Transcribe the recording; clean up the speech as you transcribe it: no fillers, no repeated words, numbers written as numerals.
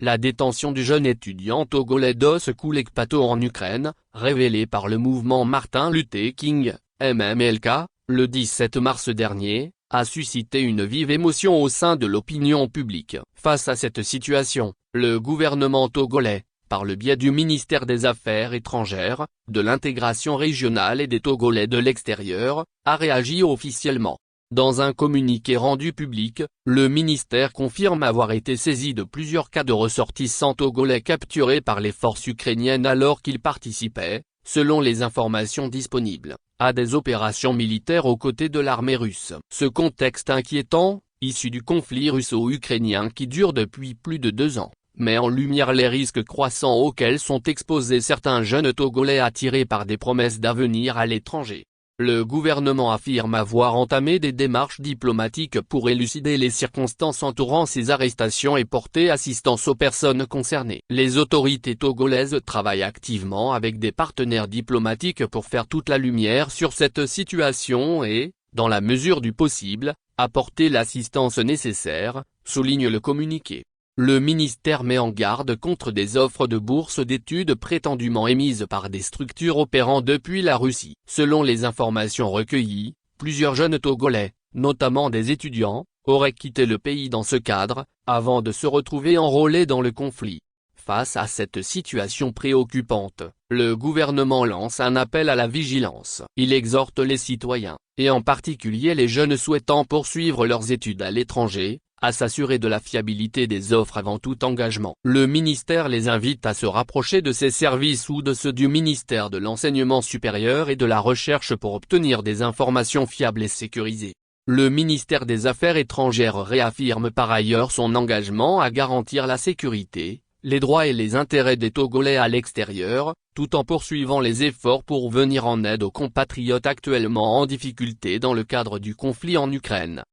la détention du jeune étudiant togolais Dos Kulekpato en Ukraine, révélée par le mouvement Martin Luther King, MMLK, le 17 mars dernier, a suscité une vive émotion au sein de l'opinion publique. Face à cette situation, le gouvernement togolais, par le biais du ministère des Affaires étrangères, de l'intégration régionale et des Togolais de l'extérieur, a réagi officiellement. Dans un communiqué rendu public, le ministère confirme avoir été saisi de plusieurs cas de ressortissants togolais capturés par les forces ukrainiennes alors qu'ils participaient, selon les informations disponibles, à des opérations militaires aux côtés de l'armée russe. Ce contexte inquiétant, issu du conflit russo-ukrainien qui dure depuis plus de 2 ans, met en lumière les risques croissants auxquels sont exposés certains jeunes Togolais attirés par des promesses d'avenir à l'étranger. Le gouvernement affirme avoir entamé des démarches diplomatiques pour élucider les circonstances entourant ces arrestations et porter assistance aux personnes concernées. Les autorités togolaises travaillent activement avec des partenaires diplomatiques pour faire toute la lumière sur cette situation et, dans la mesure du possible, apporter l'assistance nécessaire, souligne le communiqué. Le ministère met en garde contre des offres de bourses d'études prétendument émises par des structures opérant depuis la Russie. Selon les informations recueillies, plusieurs jeunes Togolais, notamment des étudiants, auraient quitté le pays dans ce cadre, avant de se retrouver enrôlés dans le conflit. Face à cette situation préoccupante, le gouvernement lance un appel à la vigilance. Il exhorte les citoyens, et en particulier les jeunes souhaitant poursuivre leurs études à l'étranger, à s'assurer de la fiabilité des offres avant tout engagement. Le ministère les invite à se rapprocher de ses services ou de ceux du ministère de l'Enseignement supérieur et de la Recherche pour obtenir des informations fiables et sécurisées. Le ministère des Affaires étrangères réaffirme par ailleurs son engagement à garantir la sécurité, les droits et les intérêts des Togolais à l'extérieur, tout en poursuivant les efforts pour venir en aide aux compatriotes actuellement en difficulté dans le cadre du conflit en Ukraine.